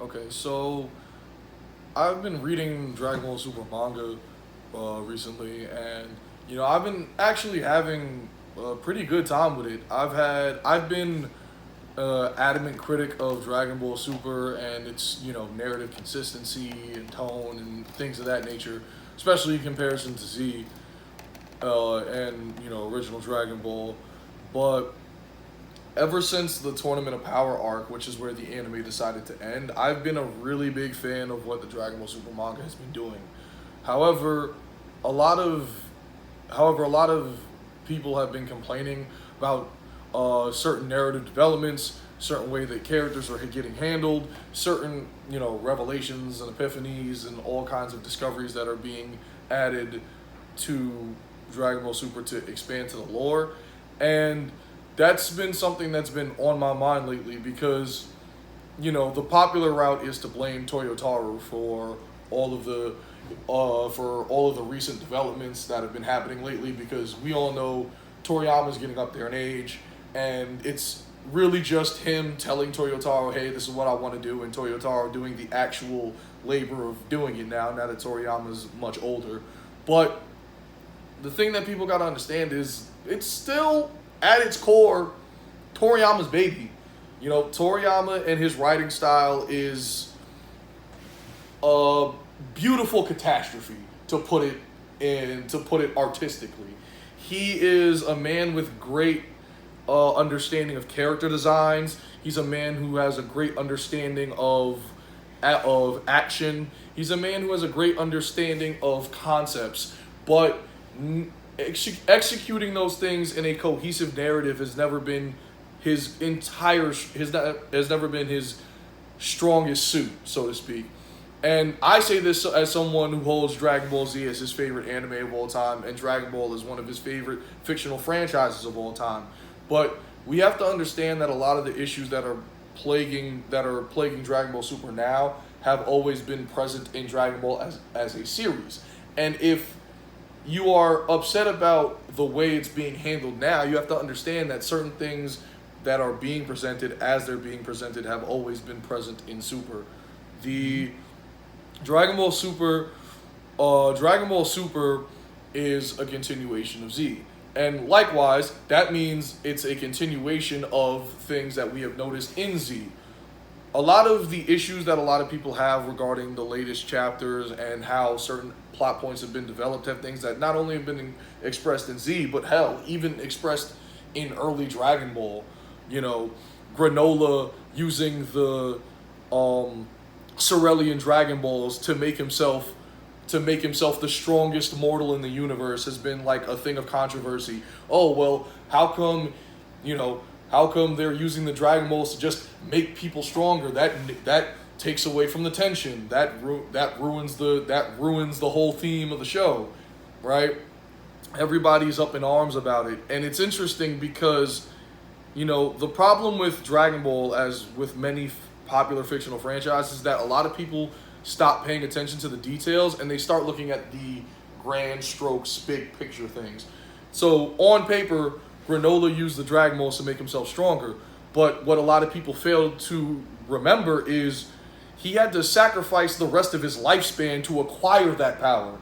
Okay, so I've been reading Dragon Ball Super manga recently, and I've been actually having a pretty good time with it. I've been adamant critic of Dragon Ball Super and its narrative consistency and tone and things of that nature, especially in comparison to Z and original Dragon Ball. But ever since the Tournament of Power arc, which is where the anime decided to end, I've been a really big fan of what the Dragon Ball Super manga has been doing. However, a lot of a lot of people have been complaining about certain narrative developments, certain way that characters are getting handled, certain revelations and epiphanies and all kinds of discoveries that are being added to Dragon Ball Super to expand to the lore, and that's been something that's been on my mind lately because the popular route is to blame Toyotaro for all of the recent developments that have been happening lately, because we all know Toriyama's getting up there in age, and it's really just him telling Toyotaro, hey, this is what I want to do, and Toyotaro doing the actual labor of doing it now that Toriyama's much older. But the thing that people got to understand is it's still, at its core, Toriyama's baby. Toriyama and his writing style is a beautiful catastrophe, to put it artistically. He is a man with great understanding of character designs. He's a man who has a great understanding of action. He's a man who has a great understanding of concepts, but executing those things in a cohesive narrative has never been has never been his strongest suit, so to speak. And I say this as someone who holds Dragon Ball Z as his favorite anime of all time, and Dragon Ball is one of his favorite fictional franchises of all time. But we have to understand that a lot of the issues that are plaguing Dragon Ball Super now have always been present in Dragon Ball as a series. And if you are upset about the way it's being handled now, you have to understand that certain things that are being presented as they're being presented have always been present in Super. The Dragon Ball Super is a continuation of Z. And likewise, that means it's a continuation of things that we have noticed in Z. A lot of the issues that a lot of people have regarding the latest chapters and how certain plot points have been developed have things that not only have been expressed in Z, but hell, even expressed in early Dragon Ball. Granolah using the Cerulean Dragon Balls to make himself the strongest mortal in the universe has been like a thing of controversy. Oh, well, how come they're using the Dragon Balls to just make people stronger? That takes away from the tension. That ruins the whole theme of the show, right? Everybody's up in arms about it, and it's interesting because the problem with Dragon Ball, as with many popular fictional franchises, is that a lot of people stop paying attention to the details and they start looking at the grand strokes, big picture things. So on paper, Granolah used the Dragon Balls to make himself stronger, but what a lot of people fail to remember is he had to sacrifice the rest of his lifespan to acquire that power.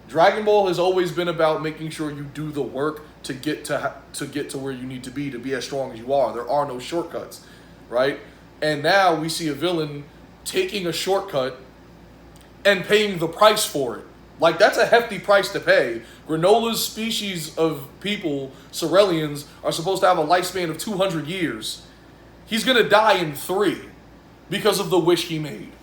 Dragon Ball has always been about making sure you do the work to get to where you need to be as strong as you are. There are no shortcuts, right? And now we see a villain taking a shortcut and paying the price for it. Like, that's a hefty price to pay. Granola's species of people, Ceruleans, are supposed to have a lifespan of 200 years. He's going to die in 3 because of the wish he made.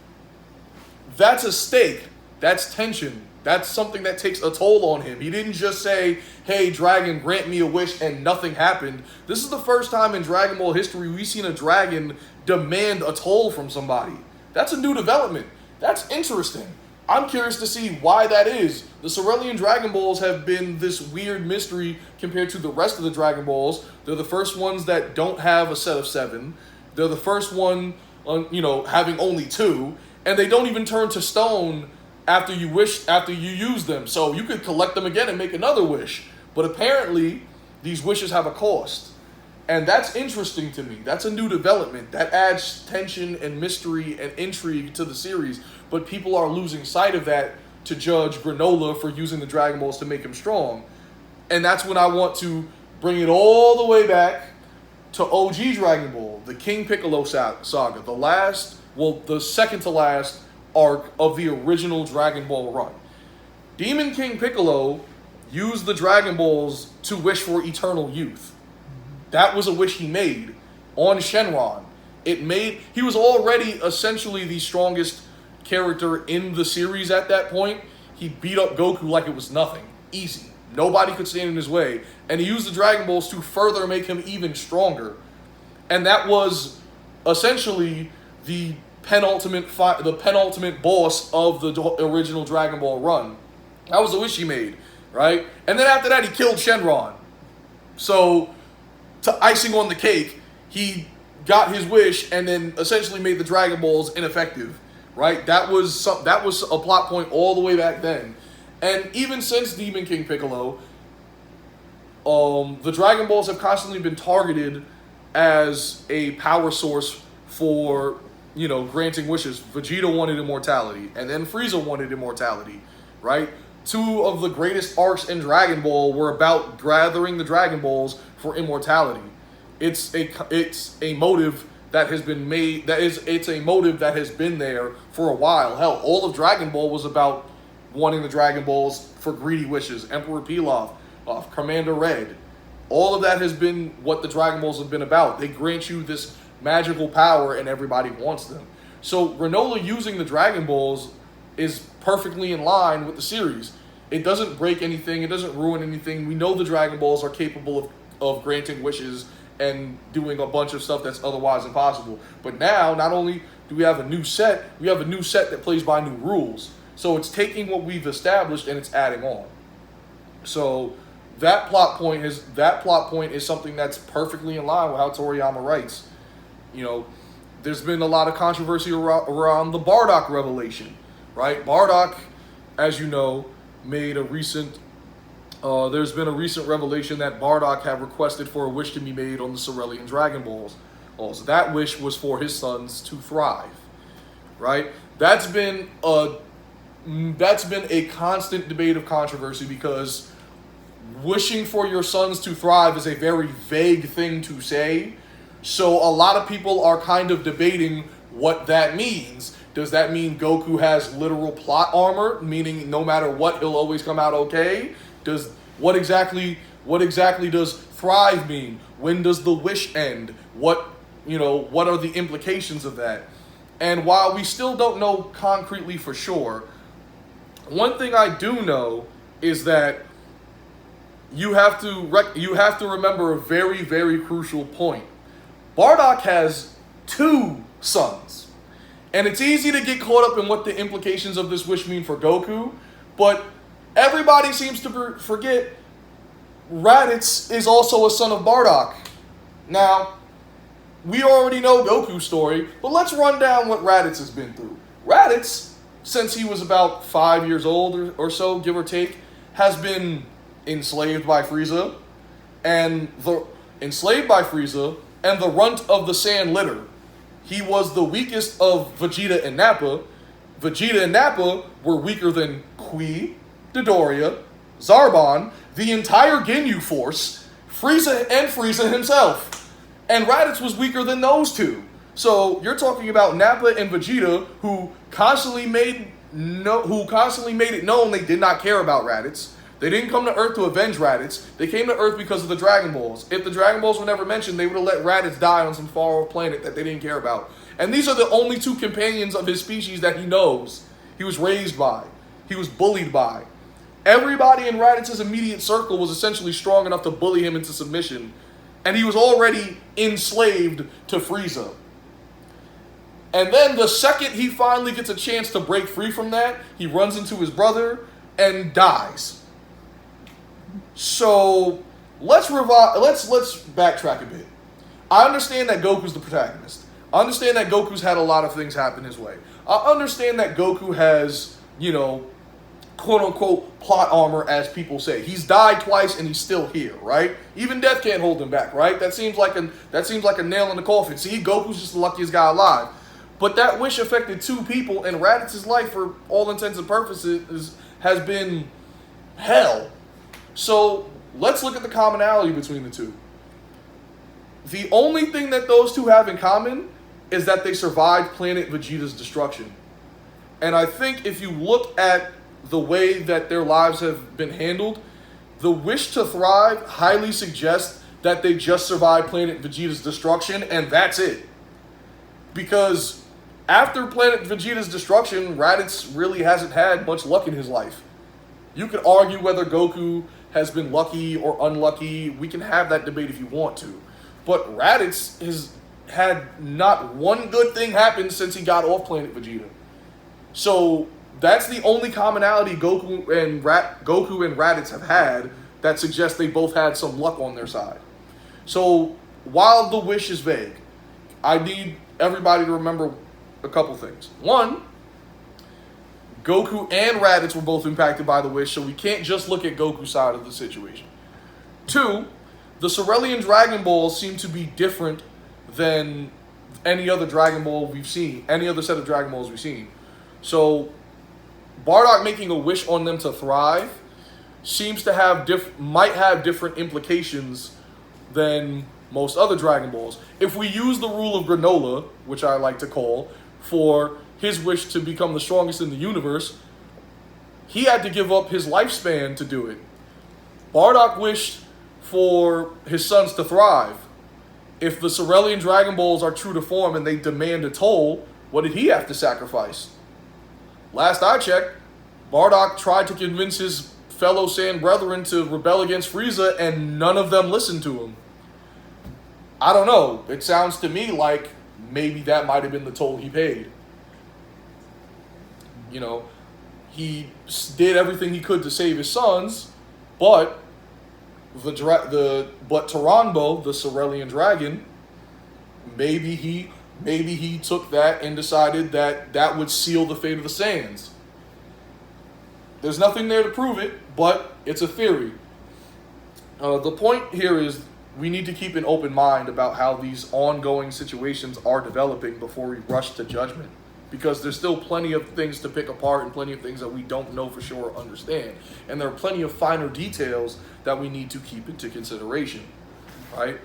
That's a stake. That's tension. That's something that takes a toll on him. He didn't just say, hey, dragon, grant me a wish, and nothing happened. This is the first time in Dragon Ball history we've seen a dragon demand a toll from somebody. That's a new development. That's interesting. I'm curious to see why that is. The Cerulean Dragon Balls have been this weird mystery compared to the rest of the Dragon Balls. They're the first ones that don't have a set of 7. They're the first one, having only 2. And they don't even turn to stone after you use them. So you could collect them again and make another wish. But apparently, these wishes have a cost. And that's interesting to me. That's a new development. That adds tension and mystery and intrigue to the series. But people are losing sight of that to judge Granolah for using the Dragon Balls to make him strong. And that's when I want to bring it all the way back to OG Dragon Ball, the King Piccolo saga, the second to last arc of the original Dragon Ball run. Demon King Piccolo used the Dragon Balls to wish for eternal youth. That was a wish he made on Shenron. He was already essentially the strongest character in the series at that point. He beat up Goku like it was nothing. Easy. Nobody could stand in his way. And he used the Dragon Balls to further make him even stronger. And that was essentially the penultimate boss of the original Dragon Ball run. That was the wish he made, right? And then after that, he killed Shenron. So, to icing on the cake, he got his wish and then essentially made the Dragon Balls ineffective, right? That was a plot point all the way back then. And even since Demon King Piccolo, the Dragon Balls have constantly been targeted as a power source for, granting wishes. Vegeta wanted immortality, and then Frieza wanted immortality, right? Two of the greatest arcs in Dragon Ball were about gathering the Dragon Balls for immortality. It's a motive that has been made. It's a motive that has been there for a while. Hell, all of Dragon Ball was about wanting the Dragon Balls for greedy wishes. Emperor Pilaf, Commander Red. All of that has been what the Dragon Balls have been about. They grant you this magical power and everybody wants them. So Granolah using the Dragon Balls is perfectly in line with the series. It doesn't break anything. It doesn't ruin anything. We know the Dragon Balls are capable of granting wishes and doing a bunch of stuff that's otherwise impossible. But now, not only do we have a new set, we have a new set that plays by new rules. So it's taking what we've established and it's adding on. So that plot point is something that's perfectly in line with how Toriyama writes. There's been a lot of controversy around the Bardock revelation, right? Bardock, as you know, made a recent. There's been a recent revelation that Bardock had requested for a wish to be made on the Cerulean Dragon Balls. Also, that wish was for his sons to thrive, right? That's been a constant debate of controversy because wishing for your sons to thrive is a very vague thing to say. So a lot of people are kind of debating what that means. Does that mean Goku has literal plot armor, meaning no matter what, he'll always come out okay? What exactly does thrive mean? When does the wish end? What are the implications of that? And while we still don't know concretely for sure, one thing I do know is that you have to remember a very, very crucial point. Bardock has 2 sons. And it's easy to get caught up in what the implications of this wish mean for Goku, but everybody seems to forget Raditz is also a son of Bardock. Now, we already know Goku's story, but let's run down what Raditz has been through. Raditz, since he was about 5 years old or so, give or take, has been enslaved by Frieza, and the runt of the Sand litter. He was the weakest of Vegeta and Nappa. Vegeta and Nappa were weaker than Kui, Dodoria, Zarbon, the entire Ginyu Force, Frieza himself. And Raditz was weaker than those 2. So you're talking about Nappa and Vegeta who constantly made it known they did not care about Raditz. They didn't come to Earth to avenge Raditz. They came to Earth because of the Dragon Balls. If the Dragon Balls were never mentioned, they would have let Raditz die on some far-off planet that they didn't care about. And these are the only 2 companions of his species that he knows. He was raised by. He was bullied by. Everybody in Raditz's immediate circle was essentially strong enough to bully him into submission. And he was already enslaved to Frieza. And then the second he finally gets a chance to break free from that, he runs into his brother and dies. So let's backtrack a bit. I understand that Goku's the protagonist. I understand that Goku's had a lot of things happen his way. I understand that Goku has, quote unquote plot armor, as people say. He's died twice and he's still here, right? Even death can't hold him back, right? That seems like a nail in the coffin. See, Goku's just the luckiest guy alive. But that wish affected two people, and Raditz's life, for all intents and purposes, has been hell. So let's look at the commonality between the two. The only thing that those two have in common is that they survived Planet Vegeta's destruction. And I think if you look at the way that their lives have been handled, the wish to thrive highly suggests that they just survived Planet Vegeta's destruction, and that's it. Because after Planet Vegeta's destruction, Raditz really hasn't had much luck in his life. You could argue whether Goku has been lucky or unlucky. We can have that debate if you want to. But Raditz has had not one good thing happen since he got off Planet Vegeta. So that's the only commonality Goku and Raditz have had that suggests they both had some luck on their side. So while the wish is vague, I need everybody to remember a couple things. One, Goku and Raditz were both impacted by the wish, so we can't just look at Goku's side of the situation. Two, the Cerulean Dragon Balls seem to be different than any other Dragon Ball we've seen, any other set of Dragon Balls we've seen. So Bardock making a wish on them to thrive seems to have might have different implications than most other Dragon Balls. If we use the rule of Granolah, which I like to call, for his wish to become the strongest in the universe, he had to give up his lifespan to do it. Bardock wished for his sons to thrive. If the Cerulean Dragon Balls are true to form and they demand a toll, what did he have to sacrifice? Last I checked, Bardock tried to convince his fellow Saiyan brethren to rebel against Frieza, and none of them listened to him. I don't know. It sounds to me like maybe that might have been the toll he paid. You know, he did everything he could to save his sons, but Taranbo, the Cerulean Dragon, maybe he took that and decided that that would seal the fate of the Saiyans. There's nothing there to prove it, but it's a theory. The point here is we need to keep an open mind about how these ongoing situations are developing before we rush to judgment. Because there's still plenty of things to pick apart and plenty of things that we don't know for sure or understand. And there are plenty of finer details that we need to keep into consideration, right?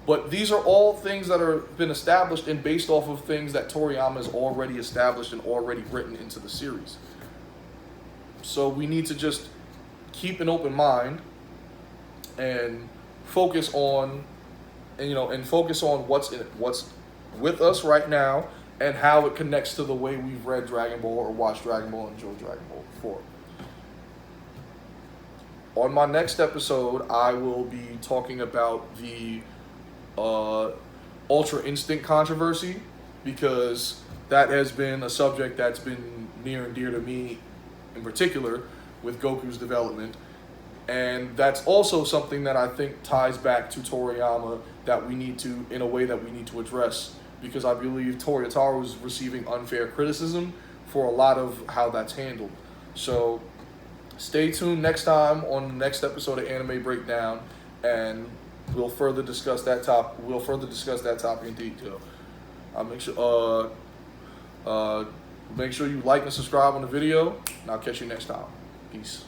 But these are all things that are been established and based off of things that Toriyama has already established and already written into the series. So we need to just keep an open mind and focus on, what's with us right now and how it connects to the way we've read Dragon Ball or watched Dragon Ball and enjoyed Dragon Ball before. On my next episode, I will be talking about the Ultra Instinct controversy, because that has been a subject that's been near and dear to me in particular with Goku's development. And that's also something that I think ties back to Toriyama that we need to, in a way that we need to address, because I believe Toyotaru is receiving unfair criticism for a lot of how that's handled. So stay tuned next time on the next episode of Anime Breakdown, and we'll further discuss that topic. In detail. Make sure you like and subscribe on the video, and I'll catch you next time. Peace.